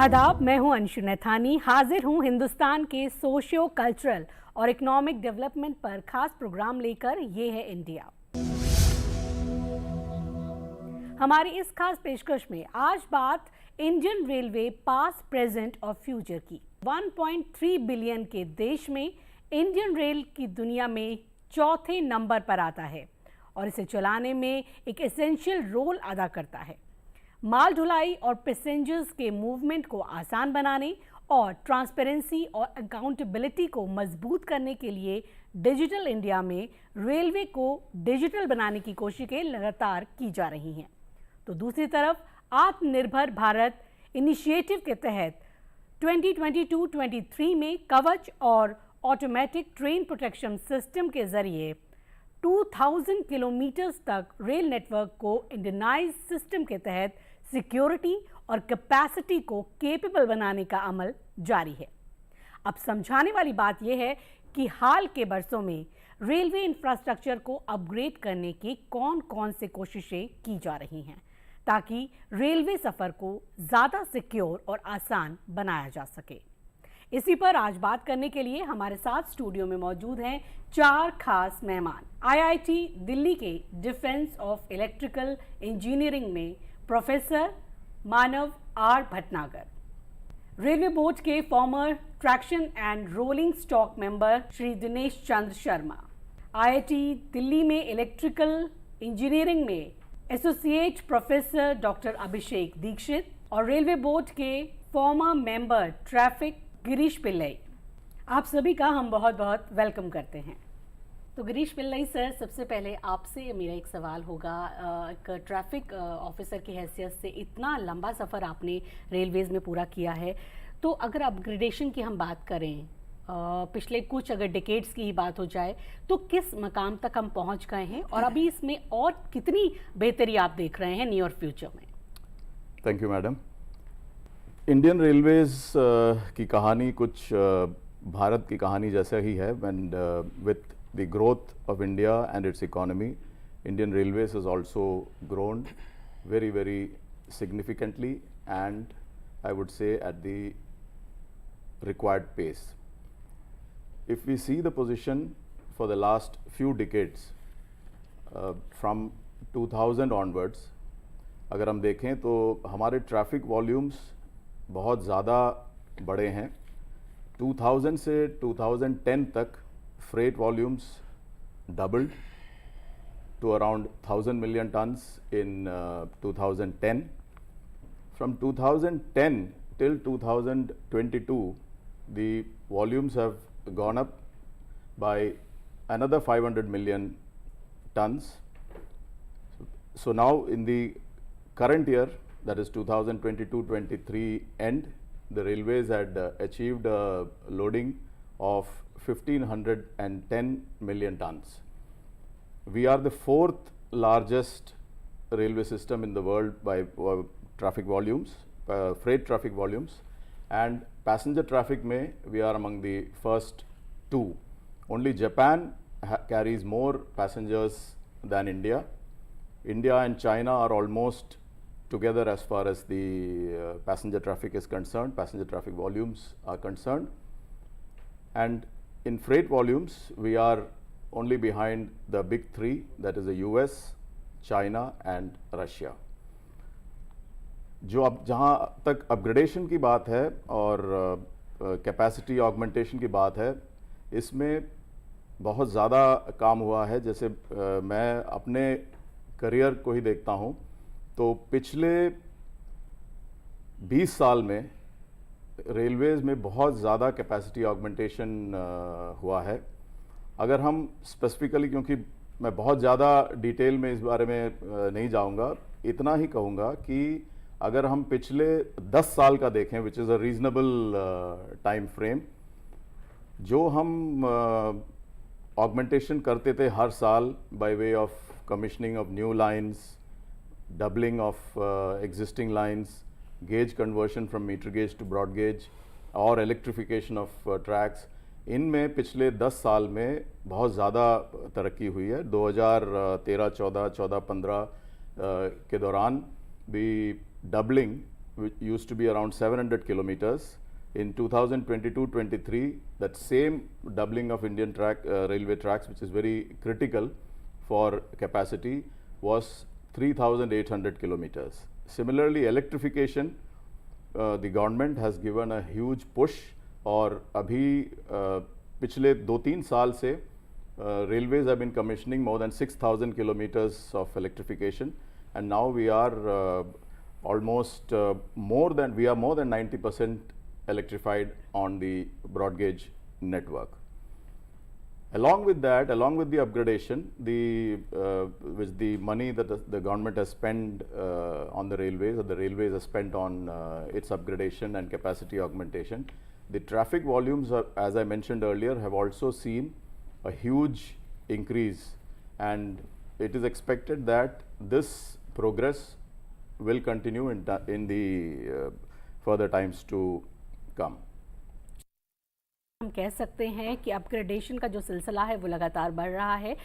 आदाब, मैं हूं अंशु नैथानी। हाजिर हूं हिंदुस्तान के सोशियो कल्चरल और इकोनॉमिक डेवलपमेंट पर खास प्रोग्राम लेकर। ये है इंडिया। हमारी इस खास पेशकश में आज बात इंडियन रेलवे पास्ट, प्रेजेंट और फ्यूचर की। 1.3 बिलियन के देश में इंडियन रेल की दुनिया में चौथे नंबर पर आता है और इसे चलाने में एक एसेंशियल रोल अदा करता है। माल ढुलाई और पैसेंजर्स के मूवमेंट को आसान बनाने और ट्रांसपेरेंसी और अकाउंटेबिलिटी को मजबूत करने के लिए डिजिटल इंडिया में रेलवे को डिजिटल बनाने की कोशिशें लगातार की जा रही हैं। तो दूसरी तरफ आत्मनिर्भर भारत इनिशिएटिव के तहत 2022-23 में कवच और ऑटोमेटिक ट्रेन प्रोटेक्शन सिस्टम के जरिए 2000 किलोमीटर्स तक रेल नेटवर्क को इंडियनाइज सिस्टम के तहत सिक्योरिटी और कैपेसिटी को केपेबल बनाने का अमल जारी है। अब समझाने वाली बात यह है कि हाल के बरसों में रेलवे इंफ्रास्ट्रक्चर को अपग्रेड करने की कौन कौन से कोशिशें की जा रही हैं ताकि रेलवे सफर को ज्यादा सिक्योर और आसान बनाया जा सके। इसी पर आज बात करने के लिए हमारे साथ स्टूडियो में मौजूद हैं चार खास मेहमान। आईआईटी दिल्ली के डिफेंस ऑफ इलेक्ट्रिकल इंजीनियरिंग में professor Manav R Bhatnagar, railway board के former traction and rolling stock member Shri Dinesh Chandra Sharma, IIT Delhi में इलेक्ट्रिकल इंजीनियरिंग में associate professor doctor Abhishek Dixit और रेलवे बोर्ड के former member traffic Girish Pillai. आप सभी का हम बहुत बहुत वेलकम करते हैं। तो गिरीश पिल्लई सर, सबसे पहले आपसे मेरा एक सवाल होगा। एक ट्रैफिक ऑफिसर की हैसियत से इतना लंबा सफ़र आपने रेलवेज़ में पूरा किया है, तो अगर अपग्रेडेशन की हम बात करें, पिछले कुछ अगर डिकेड्स की ही बात हो जाए, तो किस मकाम तक हम पहुंच गए हैं और अभी इसमें और कितनी बेहतरी आप देख रहे हैं नियर फ्यूचर में? Thank you madam. Indian Railways की कहानी कुछ भारत की कहानी जैसा ही है। And with the growth of India and its economy, Indian Railways has also grown very, very significantly, and I would say at the required pace. If we see the position for the last few decades, from 2000 onwards, अगर हम देखें तो हमारे traffic volumes बहुत ज़्यादा बढ़े हैं। 2000 से 2010 तक freight volumes doubled to around 1000 million tons in 2010. From 2010 till 2022, the volumes have gone up by another 500 million tons. So now in the current year, that is 2022-23 end, the railways had achieved a loading of 1510 million tons. We are the fourth largest railway system in the world by traffic volumes, freight traffic volumes, and passenger traffic mein we are among the first two. Only Japan carries more passengers than India. India and China are almost together as far as the passenger traffic is concerned, passenger traffic volumes are concerned. And in freight volumes, we are only behind the big three, that is the US, China and Russia. जो अब जहाँ तक upgradation की बात है और capacity augmentation की बात है, इसमें बहुत ज़्यादा काम हुआ है। जैसे मैं अपने करियर को ही देखता हूँ तो पिछले 20 साल में रेलवेज़ में बहुत ज़्यादा कैपेसिटी ऑगमेंटेशन हुआ है। अगर हम स्पेसिफिकली, क्योंकि मैं बहुत ज़्यादा डिटेल में इस बारे में नहीं जाऊंगा, इतना ही कहूँगा कि अगर हम पिछले 10 साल का देखें, which is a reasonable time frame, जो हम ऑगमेंटेशन करते थे हर साल by way of commissioning of new lines, doubling of existing lines, gauge conversion from meter gauge to broad gauge और electrification of tracks, इनमें पिछले 10 साल में बहुत ज़्यादा तरक्की हुई है। 2013, 14, 15 के दौरान भी doubling which used to be around 700 kilometers. In 2022-23, that same doubling of Indian railway tracks, which is very critical for capacity, was 3,800 kilometers. Similarly, electrification, the government has given a huge push, और अभी पिछले 2-3 साल से railways have been commissioning more than 6,000 kilometers of electrification, and now we are almost more than 90% electrified on the broad gauge network. Along with that, along with the upgradation, with the money that the government has spent on the railways, or the railways has spent on its upgradation and capacity augmentation, the traffic volumes, as I mentioned earlier, have also seen a huge increase, and it is expected that this progress will continue in the further times to come. हम कह सकते हैं कि upgradation का जो सिलसिला है वो लगातार बढ़ रहा है।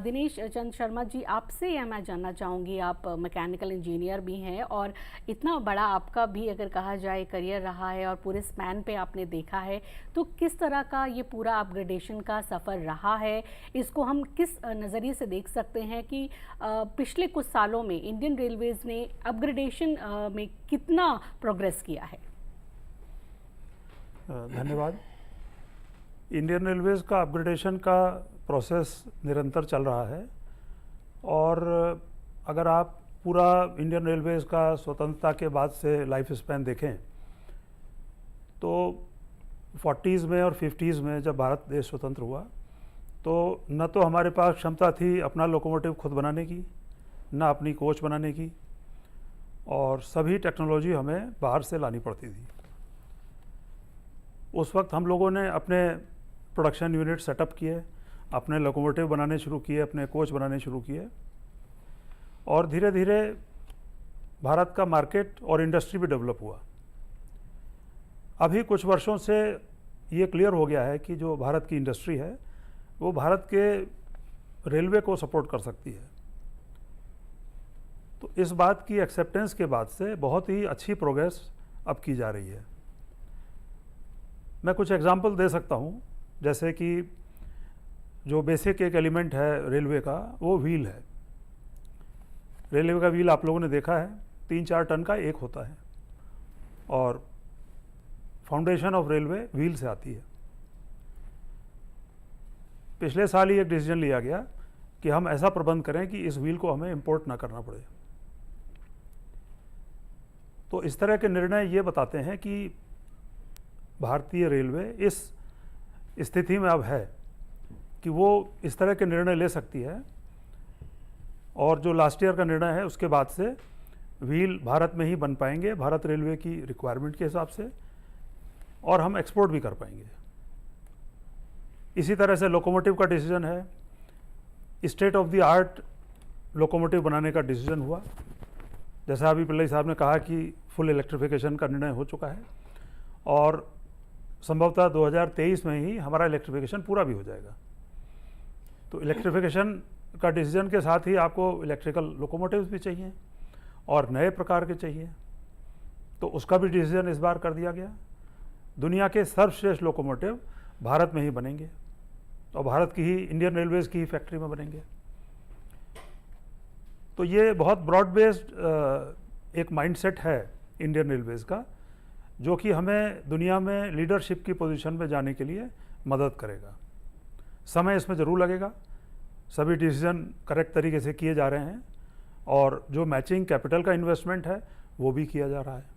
दिनेश चंद शर्मा जी, आपसे मैं जानना चाहूँगी, आप मैकेनिकल इंजीनियर भी हैं और इतना बड़ा आपका भी अगर कहा जाए करियर रहा है और पूरे स्पैन पे आपने देखा है, तो किस तरह का ये पूरा अपग्रेडेशन का सफ़र रहा है? इसको हम किस नज़रिए से देख सकते हैं कि पिछले कुछ सालों में इंडियन रेलवेज़ ने अपग्रेडेशन में कितना प्रोग्रेस किया है? धन्यवाद। इंडियन रेलवेज़ का अपग्रेडेशन का प्रोसेस निरंतर चल रहा है, और अगर आप पूरा इंडियन रेलवेज़ का स्वतंत्रता के बाद से लाइफ स्पैन देखें तो 40s में और 50s में जब भारत देश स्वतंत्र हुआ तो न तो हमारे पास क्षमता थी अपना लोकोमोटिव खुद बनाने की, न अपनी कोच बनाने की, और सभी टेक्नोलॉजी हमें बाहर से लानी पड़ती थी। उस वक्त हम लोगों ने अपने प्रोडक्शन यूनिट सेटअप किए, अपने लोकोमोटिव बनाने शुरू किए, अपने कोच बनाने शुरू किए, और धीरे धीरे भारत का मार्केट और इंडस्ट्री भी डेवलप हुआ। अभी कुछ वर्षों से ये क्लियर हो गया है कि जो भारत की इंडस्ट्री है वो भारत के रेलवे को सपोर्ट कर सकती है। तो इस बात की एक्सेप्टेंस के बाद से बहुत ही अच्छी प्रोग्रेस अब की जा रही है। मैं कुछ एग्जांपल दे सकता हूँ, जैसे कि जो बेसिक एक एलिमेंट है रेलवे का वो व्हील है। रेलवे का व्हील आप लोगों ने देखा है, 3-4 टन का एक होता है, और फाउंडेशन ऑफ रेलवे व्हील से आती है। पिछले साल ही एक डिसीजन लिया गया कि हम ऐसा प्रबंध करें कि इस व्हील को हमें इंपोर्ट ना करना पड़े। तो इस तरह के निर्णय ये बताते हैं कि भारतीय रेलवे इस स्थिति में अब है कि वो इस तरह के निर्णय ले सकती है, और जो लास्ट ईयर का निर्णय है उसके बाद से व्हील भारत में ही बन पाएंगे, भारत रेलवे की रिक्वायरमेंट के हिसाब से, और हम एक्सपोर्ट भी कर पाएंगे। इसी तरह से लोकोमोटिव का डिसीजन है, state of the art locomotive बनाने का डिसीजन हुआ। जैसा अभी पिल्लई साहब ने कहा कि फुल इलेक्ट्रिफिकेशन का निर्णय हो चुका है, और संभवतः 2023 में ही हमारा इलेक्ट्रिफिकेशन पूरा भी हो जाएगा। तो इलेक्ट्रिफिकेशन का डिसीजन के साथ ही आपको इलेक्ट्रिकल लोकोमोटिव्स भी चाहिए और नए प्रकार के चाहिए, तो उसका भी डिसीजन इस बार कर दिया गया। दुनिया के सर्वश्रेष्ठ लोकोमोटिव भारत में ही बनेंगे, और भारत की ही इंडियन रेलवेज़ की ही फैक्ट्री में बनेंगे। तो ये बहुत ब्रॉड बेस्ड एक माइंडसेट है इंडियन रेलवेज़ का, जो कि हमें दुनिया में लीडरशिप की पोजीशन में जाने के लिए मदद करेगा। समय इसमें ज़रूर लगेगा, सभी डिसीजन करेक्ट तरीके से किए जा रहे हैं, और जो मैचिंग कैपिटल का इन्वेस्टमेंट है वो भी किया जा रहा है।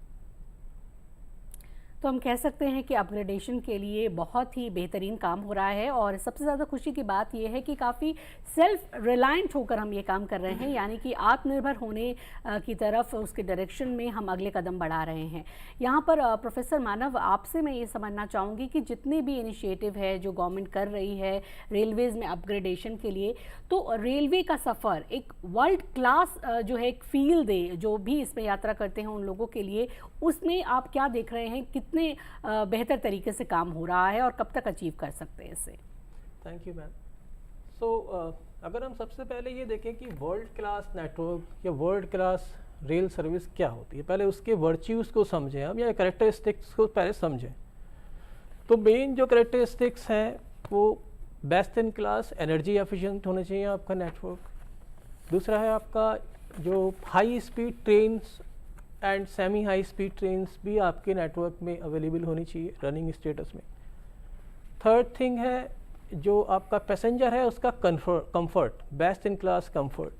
तो हम कह सकते हैं कि अपग्रेडेशन के लिए बहुत ही बेहतरीन काम हो रहा है, और सबसे ज़्यादा खुशी की बात यह है कि काफ़ी सेल्फ रिलायंट होकर हम ये काम कर रहे हैं, यानी कि आत्मनिर्भर होने की तरफ उसके डायरेक्शन में हम अगले कदम बढ़ा रहे हैं। यहाँ पर प्रोफेसर मानव, आपसे मैं ये समझना चाहूँगी कि जितने भी इनिशिएटिव है जो गवर्नमेंट कर रही है रेलवेज़ में अपग्रेडेशन के लिए, तो रेलवे का सफ़र एक वर्ल्ड क्लास जो है एक फील्ड है, जो भी इसमें यात्रा करते हैं उन लोगों के लिए, उसमें आप क्या देख रहे हैं, कितने बेहतर तरीके से काम हो रहा है और कब तक अचीव कर सकते हैं इसे? Thank you ma'am. सो अगर हम सबसे पहले ये देखें कि वर्ल्ड क्लास नेटवर्क या वर्ल्ड क्लास रेल सर्विस क्या होती है, पहले उसके वर्च्यूज़ को समझें हम, या कैरेक्टरिस्टिक्स को पहले समझें। तो मेन जो कैरेक्टरिस्टिक्स हैं वो best in class energy efficient होना चाहिए आपका नेटवर्क। दूसरा है आपका जो high speed trains and semi high speed trains भी आपके नेटवर्क में अवेलेबल होनी चाहिए रनिंग स्टेटस में। थर्ड थिंग है जो आपका पैसेंजर है उसका comfort, best in class comfort,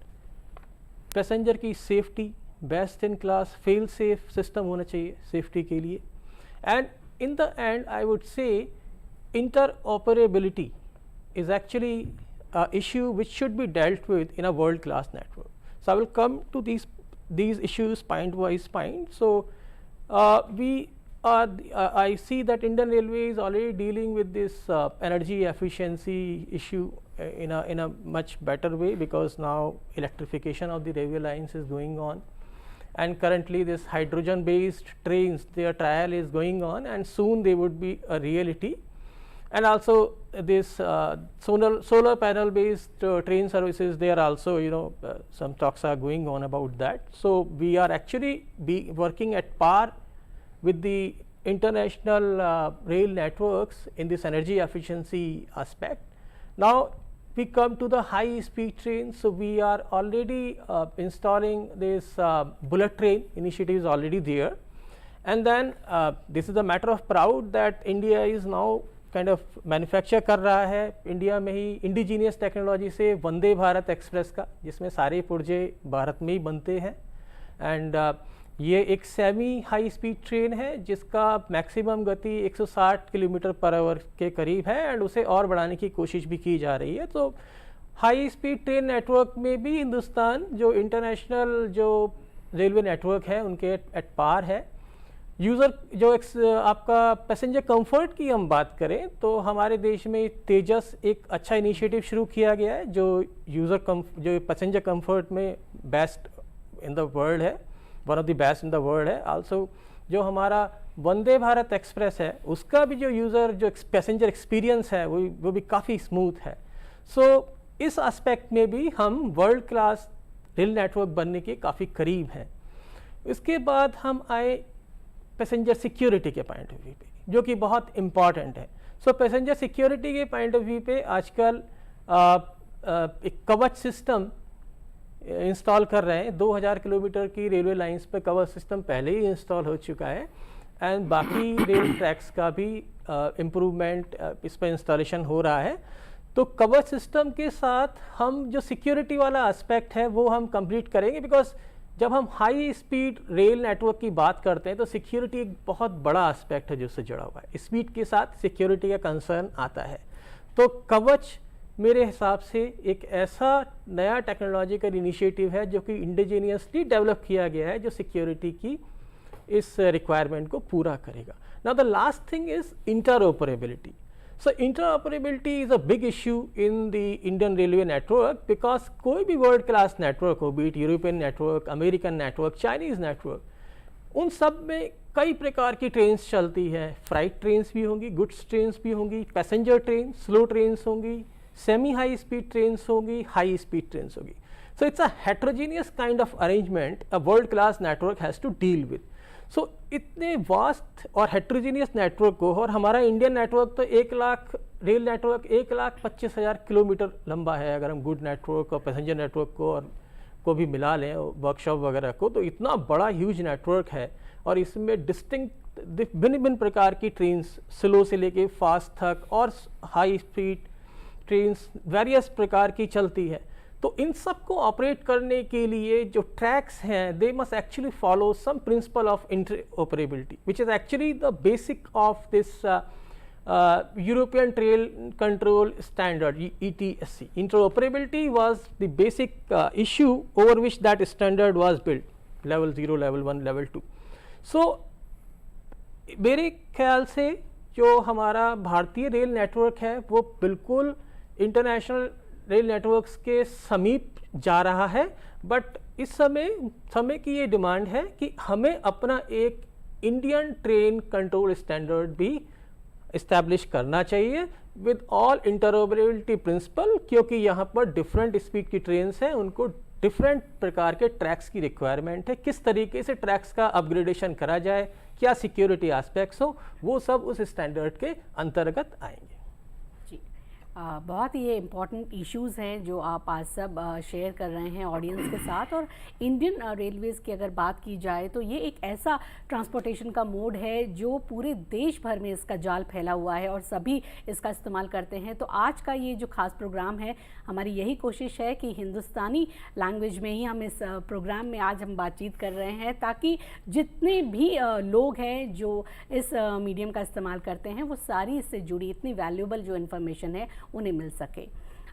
passenger की safety, best in class fail safe system होना चाहिए सेफ्टी के लिए। And in the end I would say interoperability is actually an issue which should be dealt with in a world class network. So I will come to these issues point wise point. So I see that Indian Railway is already dealing with this energy efficiency issue in a much better way, because now electrification of the railway lines is going on, and currently this hydrogen based trains, their trial is going on, and soon they would be a reality. And also this solar panel based train services, there also some talks are going on about that. So we are actually working at par with the international rail networks in this energy efficiency aspect. Now we come to the high speed trains. So we are already installing this bullet train initiative is already there, and then this is a matter of proud that India is now kind of manufacture कर रहा है India में ही indigenous technology से Vande Bharat express का, जिसमें सारे पुर्जे भारत में ही बनते हैं। एंड ये एक सेमी हाई स्पीड ट्रेन है जिसका मैक्सिमम गति 160 किलोमीटर पर आवर के करीब है, एंड उसे और बढ़ाने की कोशिश भी की जा रही है। तो हाई स्पीड ट्रेन नेटवर्क में भी हिंदुस्तान जो इंटरनेशनल जो रेलवे नेटवर्क है उनके एट पार है। यूज़र जो आपका पैसेंजर कंफर्ट की हम बात करें तो हमारे देश में तेजस एक अच्छा इनिशिएटिव शुरू किया गया है जो जो पैसेंजर कंफर्ट में बेस्ट इन द वर्ल्ड है, one of the best in the world है। आल्सो जो हमारा वंदे भारत एक्सप्रेस है उसका भी जो पैसेंजर एक्सपीरियंस है वो भी काफ़ी स्मूथ है। सो इस एस्पेक्ट में भी हम वर्ल्ड क्लास रेल नेटवर्क बनने के काफ़ी करीब हैं। इसके बाद हम आए पैसेंजर सिक्योरिटी के पॉइंट ऑफ व्यू पे, जो कि बहुत इम्पॉर्टेंट है। सो पैसेंजर सिक्योरिटी के पॉइंट ऑफ व्यू पे आजकल एक कवच सिस्टम इंस्टॉल कर रहे हैं। 2000 किलोमीटर की रेलवे लाइंस पे कवच सिस्टम पहले ही इंस्टॉल हो चुका है, एंड बाकी रेल ट्रैक्स का भी इम्प्रूवमेंट इस पर इंस्टॉलेशन हो रहा है। तो कवच सिस्टम के साथ हम जो सिक्योरिटी वाला एस्पेक्ट है वो हम कंप्लीट करेंगे, बिकॉज जब हम हाई स्पीड रेल नेटवर्क की बात करते हैं तो सिक्योरिटी एक बहुत बड़ा एस्पेक्ट है जो उससे जुड़ा हुआ है। स्पीड के साथ सिक्योरिटी का कंसर्न आता है। तो कवच मेरे हिसाब से एक ऐसा नया टेक्नोलॉजिकल इनिशिएटिव है जो कि इंडिजीनियसली डेवलप किया गया है, जो सिक्योरिटी की इस रिक्वायरमेंट को पूरा करेगा। Now the last thing is interoperability. So interoperability is a big issue in the Indian railway network, because कोई भी world class network हो, be it European network, American network, Chinese network, उन सब में कई प्रकार की ट्रेन्स चलती है। फ्राइट ट्रेन्स भी होंगी, गुड्स ट्रेन्स भी होंगी, पैसेंजर ट्रेन, स्लो ट्रेन्स होंगी, सेमी हाई स्पीड ट्रेन्स होंगी, हाई स्पीड ट्रेन्स होगी। So it's a heterogeneous kind of arrangement a world class network has to deal with. सो इतने वास्ट और heterogeneous network को, और हमारा इंडियन नेटवर्क तो 1 lakh rail network 1,25,000 kilometre लंबा है अगर हम गुड नेटवर्क और पैसेंजर नेटवर्क को भी मिला लें, वर्कशॉप वगैरह को, तो इतना बड़ा ह्यूज नेटवर्क है। और इसमें डिस्टिंक्ट भिन्न भिन्न प्रकार की ट्रेन्स, स्लो से लेके फास्ट तक और हाई स्पीड ट्रेन्स वेरियस प्रकार की चलती है। तो इन सब को ऑपरेट करने के लिए जो ट्रैक्स हैं they must actually follow some principle of interoperability, which is actually the basic of this European trail control standard ETSC. Interoperability was the basic issue over which that standard was built, level 0, level 1, level 2. So मेरे ख्याल से जो हमारा भारतीय rail network है वो बिल्कुल international rail networks के समीप जा रहा है, बट इस समय की ये डिमांड है कि हमें अपना एक इंडियन ट्रेन कंट्रोल स्टैंडर्ड भी इस्टेब्लिश करना चाहिए विद ऑल इंटरऑपरेबिलिटी प्रिंसिपल, क्योंकि यहाँ पर डिफरेंट स्पीड की ट्रेन्स हैं, उनको डिफरेंट प्रकार के ट्रैक्स की रिक्वायरमेंट है, किस तरीके से ट्रैक्स का अपग्रेडेशन करा जाए, क्या सिक्योरिटी एस्पेक्ट्स हो, वो सब उस स्टैंडर्ड के अंतर्गत आएंगे। जी, बहुत ही ये इम्पॉर्टेंट इश्यूज़ हैं जो आप आज सब शेयर कर रहे हैं ऑडियंस के साथ। और इंडियन रेलवेज़ की अगर बात की जाए तो ये एक ऐसा ट्रांसपोर्टेशन का मोड है जो पूरे देश भर में इसका जाल फैला हुआ है और सभी इसका इस्तेमाल करते हैं। तो आज का ये जो खास प्रोग्राम है, हमारी यही कोशिश है कि हिंदुस्तानी लैंग्वेज में ही हम इस प्रोग्राम में आज हम बातचीत कर रहे हैं, ताकि जितने भी लोग हैं जो इस मीडियम का इस्तेमाल करते हैं वो सारी इससे जुड़ी इतनी वैल्यूएबल जो इन्फॉर्मेशन है उन्हें मिल सके।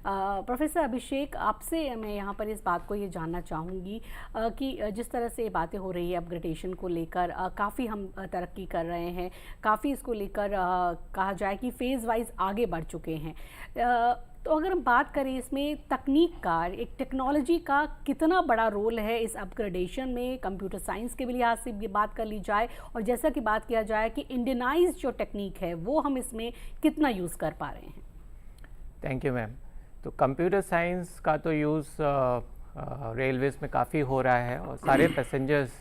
प्रोफेसर अभिषेक, आपसे मैं यहाँ पर इस बात को ये जानना चाहूँगी कि जिस तरह से बातें हो रही है अपग्रेडेशन को लेकर, काफ़ी हम तरक्की कर रहे हैं, काफ़ी इसको लेकर कहा जाए कि फेज़ वाइज आगे बढ़ चुके हैं। तो अगर हम बात करें इसमें तकनीक का, एक टेक्नोलॉजी का कितना बड़ा रोल है इस अपग्रेडेशन में, कंप्यूटर साइंस के भी लिहाज से ये बात कर ली जाए और जैसा कि बात किया जाए कि इंडियनाइज जो टेक्निक है वो हम इसमें कितना यूज़ कर पा रहे हैं। Thank you ma'am. तो कंप्यूटर साइंस का तो यूज़ रेलवेज़ में काफ़ी हो रहा है और सारे पैसेंजर्स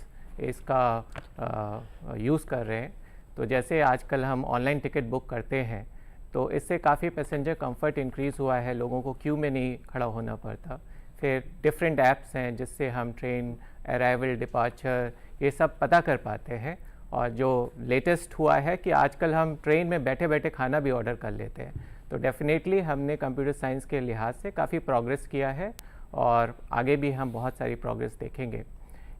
इसका यूज़ कर रहे हैं। तो जैसे आजकल हम ऑनलाइन टिकट बुक करते हैं तो इससे काफ़ी पैसेंजर कंफर्ट इंक्रीज़ हुआ है, लोगों को क्यू में नहीं खड़ा होना पड़ता। फिर डिफरेंट ऐप्स हैं जिससे हम ट्रेन अराइवल, डिपार्चर ये सब पता कर पाते हैं। और जो लेटेस्ट हुआ है कि आजकल हम ट्रेन में बैठे बैठे खाना भी ऑर्डर कर लेते हैं। तो डेफिनेटली हमने कंप्यूटर साइंस के लिहाज से काफ़ी प्रोग्रेस किया है और आगे भी हम बहुत सारी प्रोग्रेस देखेंगे।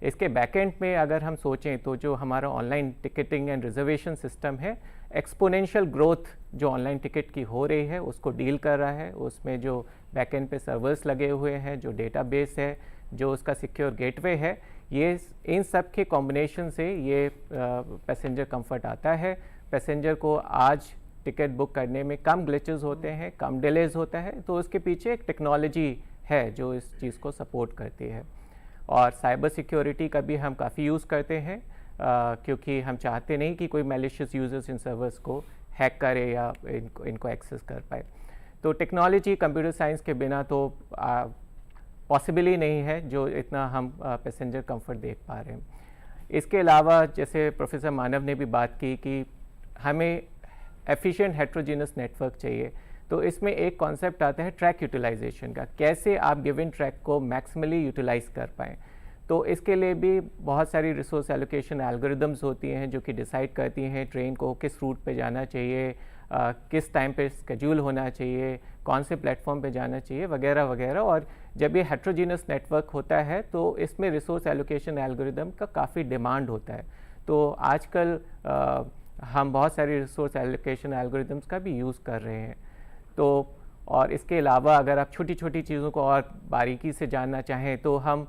इसके बैकएंड में अगर हम सोचें तो जो हमारा online ticketing and reservation system है, एक्सपोनेंशियल ग्रोथ जो ऑनलाइन टिकट की हो रही है उसको डील कर रहा है। उसमें जो बैकएंड पे सर्वर्स लगे हुए हैं, जो डेटाबेस है, जो उसका सिक्योर गेटवे है, ये इन सब के कॉम्बिनेशन से ये पैसेंजर कंफर्ट आता है। पैसेंजर को आज टिकट बुक करने में कम ग्लिचेस होते हैं, कम डिलेज होता है। तो उसके पीछे एक टेक्नोलॉजी है जो इस चीज़ को सपोर्ट करती है। और साइबर सिक्योरिटी का भी हम काफ़ी यूज़ करते हैं क्योंकि हम चाहते नहीं कि कोई मैलिशियस यूजर्स इन सर्वर्स को हैक करे या इनको एक्सेस कर पाए। तो टेक्नोलॉजी कंप्यूटर साइंस के बिना तो पॉसिबल ही नहीं है जो इतना हम पैसेंजर कंफर्ट देख पा रहे हैं। इसके अलावा जैसे प्रोफेसर मानव ने भी बात की कि हमें एफिशिएंट हेट्रोजीनस नेटवर्क चाहिए। तो इसमें एक कॉन्सेप्ट आता है ट्रैक यूटिलाइजेशन का, कैसे आप गिवन ट्रैक को मैक्सिमली यूटिलाइज कर पाएँ। तो इसके लिए भी बहुत सारी रिसोर्स एलोकेशन एल्गोरिदम्स होती हैं जो कि डिसाइड करती हैं ट्रेन को किस रूट पे जाना चाहिए, किस टाइम पे स्केड्यूल होना चाहिए, कौन से प्लेटफॉर्म पे जाना चाहिए, वगैरह वगैरह। और जब ये हेट्रोजीनस नेटवर्क होता है तो इसमें रिसोर्स एलोकेशन एल्गोरिदम का काफ़ी डिमांड होता है। तो आजकल हम बहुत सारी रिसोर्स एलोकेशन एल्गोरिदम्स का भी यूज़ कर रहे हैं। तो और इसके अलावा अगर आप छोटी छोटी चीज़ों को और बारीकी से जानना चाहें तो हम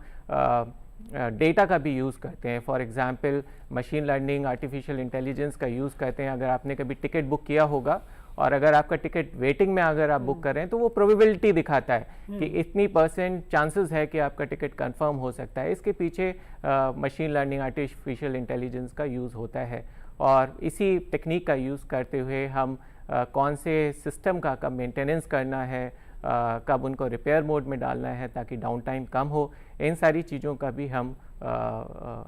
डेटा का भी यूज़ करते हैं। For example machine learning, artificial intelligence का यूज़ करते हैं। अगर आपने कभी टिकट बुक किया होगा और अगर आपका टिकट वेटिंग में अगर आप बुक कर रहे हैं तो वो प्रोबेबिलिटी दिखाता है कि इतनी % चांसेस है कि आपका टिकट कंफर्म हो सकता है। इसके पीछे मशीन लर्निंग, आर्टिफिशियल इंटेलिजेंस का यूज़ होता है। और इसी टेक्निक का यूज़ करते हुए हम कौन से सिस्टम का कब मेंटेनेंस करना है, कब उनको रिपेयर मोड में डालना है ताकि डाउन टाइम कम हो, इन सारी चीज़ों का भी हम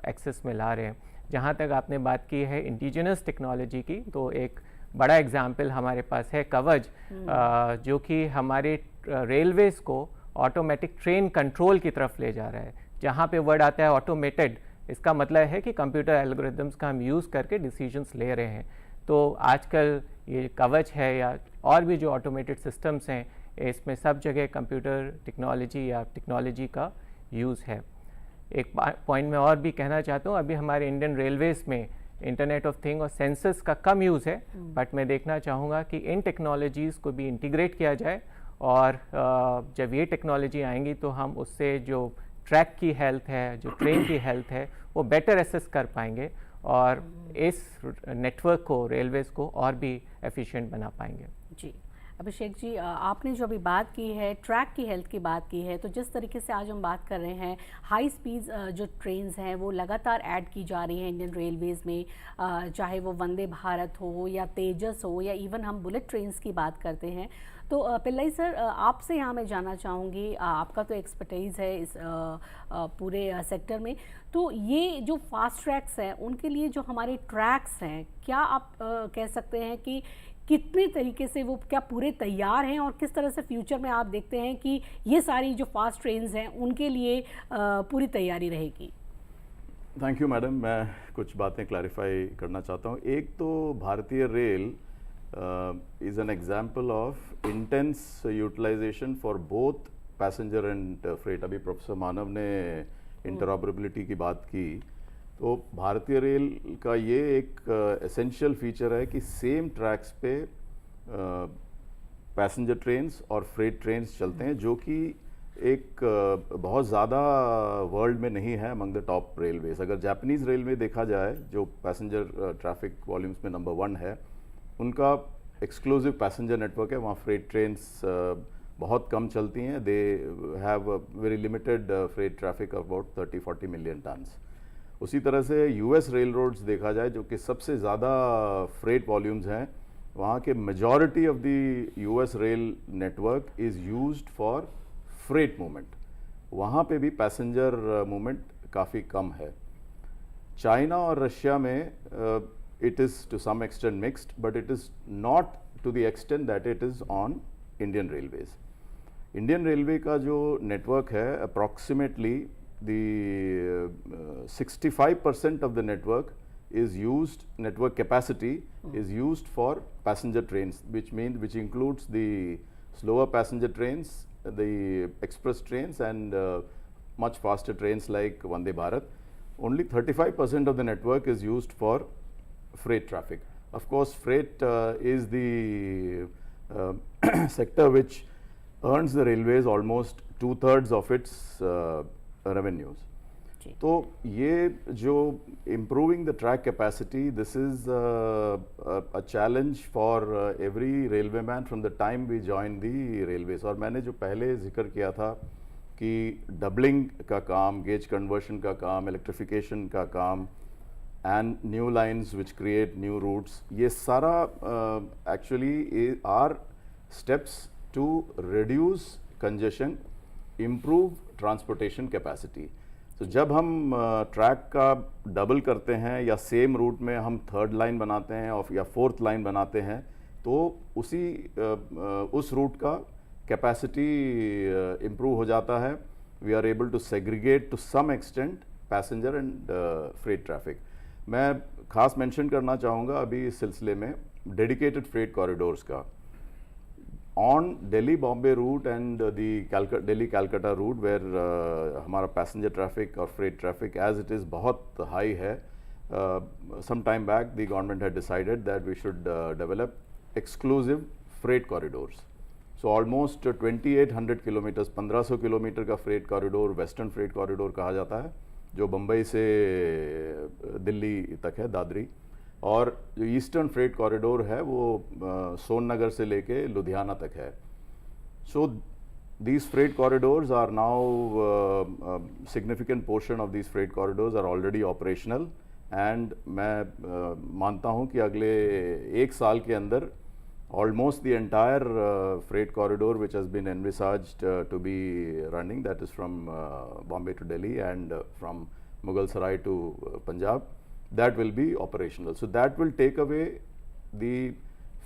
एक्सेस में ला रहे हैं। जहाँ तक आपने बात की है इंडिजिनस टेक्नोलॉजी की, तो एक बड़ा एग्जाम्पल हमारे पास है कवच, जो कि हमारे रेलवेज़ को ऑटोमेटिक ट्रेन कंट्रोल की तरफ ले जा रहा है। जहाँ पे वर्ड आता है ऑटोमेटेड, इसका मतलब है कि कंप्यूटर एल्गोरिदम्स का हम यूज़ करके डिसीजंस ले रहे हैं। तो आजकल ये कवच है या और भी जो ऑटोमेटेड सिस्टम्स हैं, इसमें सब जगह कंप्यूटर टेक्नोलॉजी या टेक्नोलॉजी का यूज़ है। एक पॉइंट मैं और भी कहना चाहता हूँ, अभी हमारे इंडियन रेलवेज़ में इंटरनेट ऑफ थिंग और सेंसस का कम यूज़ है, बट मैं देखना चाहूँगा कि इन टेक्नोलॉजीज़ को भी इंटीग्रेट किया जाए। और जब ये टेक्नोलॉजी आएंगी तो हम उससे जो ट्रैक की हेल्थ है, जो ट्रेन की हेल्थ है, वो बेटर एसेस कर पाएंगे और इस नेटवर्क को, रेलवेज़ को और भी एफिशिएंट बना पाएंगे। जी अभिषेक जी, आपने जो अभी बात की है, ट्रैक की हेल्थ की बात की है, तो जिस तरीके से आज हम बात कर रहे हैं, हाई स्पीड जो ट्रेन्स हैं वो लगातार ऐड की जा रही हैं इंडियन रेलवेज़ में, चाहे वो वंदे भारत हो या तेजस हो या इवन हम बुलेट ट्रेन्स की बात करते हैं। तो पिल्लाई सर, आपसे यहाँ मैं जानना चाहूँगी, आपका तो एक्सपर्टाइज है इस पूरे सेक्टर में, तो ये जो फास्ट ट्रैक्स हैं उनके लिए जो हमारे ट्रैक्स हैं, क्या आप कह सकते हैं कि कितने तरीके से वो क्या पूरे तैयार हैं, और किस तरह से फ्यूचर में आप देखते हैं कि ये सारी जो फास्ट ट्रेन्स हैं उनके लिए पूरी तैयारी रहेगी? थैंक यू मैडम, मैं कुछ बातें क्लैरिफाई करना चाहता हूँ। एक तो भारतीय रेल is an example of intense utilisation for both passenger and freight. अभी प्रोफेसर मानव ने इंटरऑपरेबिलिटी की बात की, तो भारतीय रेल का ये एक एसेंशियल फीचर है कि सेम ट्रैक्स पे पैसेंजर ट्रेन्स और फ्रेट ट्रेन्स चलते हैं, जो कि एक बहुत ज़्यादा वर्ल्ड में नहीं है अमंग द टॉप रेलवेज। अगर जापानीज़ रेलवे देखा जाए, जो पैसेंजर ट्रैफिक वॉल्यूम्स में नंबर 1 है, उनका एक्सक्लूसिव पैसेंजर नेटवर्क है। वहाँ फ्रेट ट्रेन्स बहुत कम चलती हैं। They have very limited freight traffic about 30-40 million turns. उसी तरह से यूएस रेल रोड्स देखा जाए, जो कि सबसे ज़्यादा फ्रेट वॉल्यूम्स हैं, वहाँ के majority of the US rail network is used for freight movement. वहाँ पे भी पैसेंजर मूवमेंट काफ़ी कम है। चाइना और रशिया में it is to some extent mixed, but it is not to the extent that it is on Indian Railways. Indian Railway का जो network है, approximately the 65% of the network is used, network capacity is used for passenger trains, which includes the slower passenger trains, the express trains, and much faster trains like Vande Bharat. Only 35% of the network is used for freight traffic. Of course, freight is the sector which earns the railways almost 2/3 of its revenues. तो ये जो improving the track capacity, this is a challenge for every railwayman from the time we joined the railways. और मैंने जो पहले जिक्र किया था कि डबलिंग का काम, गेज कन्वर्शन का काम, इलेक्ट्रिफिकेशन का काम, and new lines which create new routes, ये सारा actually are steps to reduce congestion, improve transportation capacity. So जब हम ट्रैक का डबल करते हैं या सेम रूट में हम 3rd लाइन बनाते हैं और या 4th लाइन बनाते हैं, तो उस रूट का कैपेसिटी इम्प्रूव हो जाता है. We are able to segregate to some extent passenger and freight traffic. मैं खास मेंशन करना चाहूँगा अभी इस सिलसिले में डेडिकेटेड फ्रेट कॉरिडोर्स का. On Delhi Bombay route and the Delhi Calcutta route where हमारा पैसेंजर ट्रैफिक और freight traffic as it is बहुत हाई है. Some time back the government had decided that we should develop exclusive freight corridors. So almost 2800 kilometres, 1500 kilometre का freight corridor western freight corridor कहा जाता है, जो बम्बई से दिल्ली तक है, दादरी. और जो ईस्टर्न फ्रेट कॉरिडोर है वो सोननगर से लेके लुधियाना तक है. सो these freight corridors are now significant portion of these freight corridors are already operational. and मैं मानता हूँ कि अगले 1 साल के अंदर almost the entire freight corridor which has been envisaged to be running, that is from Bombay to Delhi and from Mughal Sarai to Punjab, that will be operational. So that will take away the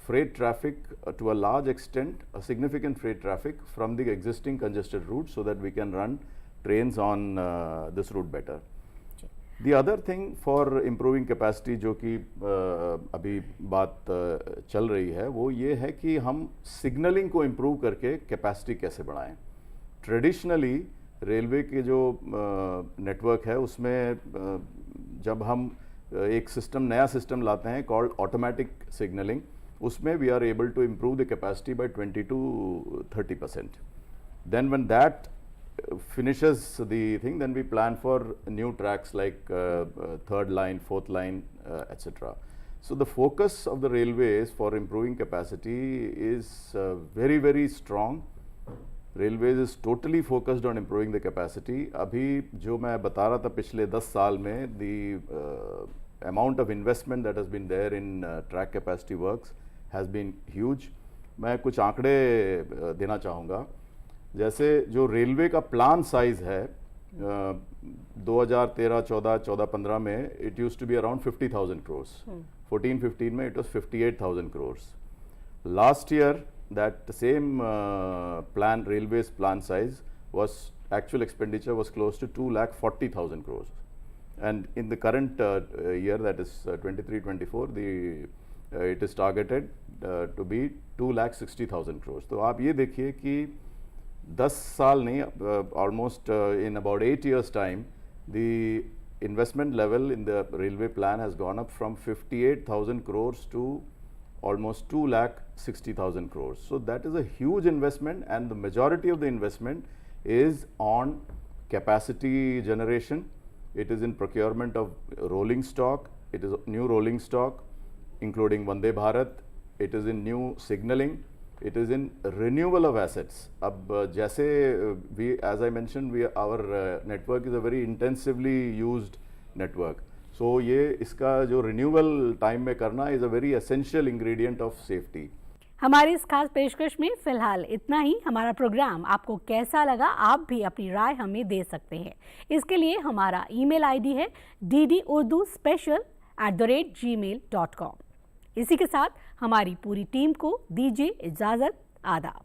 freight traffic to a large extent, a significant freight traffic from the existing congested routes, so that we can run trains on this route better. The other thing for improving capacity जो कि अभी बात चल रही है, वो ये है कि हम सिग्नलिंग को इम्प्रूव करके कैपेसिटी कैसे बढ़ाएं. ट्रेडिशनली रेलवे के जो नेटवर्क है उसमें जब हम एक सिस्टम, नया सिस्टम लाते हैं कॉल्ड ऑटोमेटिक सिग्नलिंग, उसमें we are able to improve the capacity by 20 to 30%. Then when that finishes the thing, then we plan for new tracks like 3rd line, 4th line, etc. So the focus of the railways for improving capacity is very, very strong. Railways is totally focused on improving the capacity. अभी जो मैं बता रहा था पिछले 10 साल में, the amount of investment that has been there in track capacity works has been huge. मैं कुछ आंकड़े देना चाहूँगा। जैसे जो रेलवे का प्लान साइज है 2013, 14, 14-15 में it used to be around 50,000 crores, 14-15 में it was 58,000 crores. Last year that same plan, railways plan size was, actual expenditure was close to 2,40,000 crores, and in the current year, that is 23-24, it is targeted to be 2,60,000 crores. तो आप ये देखिए कि 10 साल नहीं, almost in about 8 years time, the investment level in the railway plan has gone up from 58,000 crores to almost 2,60,000 crores. So that is a huge investment, and the majority of the investment is on capacity generation. It is in procurement of rolling stock. It is new rolling stock, including Vande Bharat. It is in new signaling. It is in renewal of assets. अब जैसे we, as I mentioned, our network is a very intensively used network. So ये इसका जो renewal time में करना is a very essential ingredient of safety. हमारी इस खास पेशकश में फिलहाल इतना ही। हमारा प्रोग्राम आपको कैसा लगा, आप भी अपनी राय हमें दे सकते हैं। इसके लिए हमारा ईमेल आईडी है ddurduspecial@gmail.com। इसी के साथ हमारी पूरी टीम को दीजिए इजाजत। आदाब।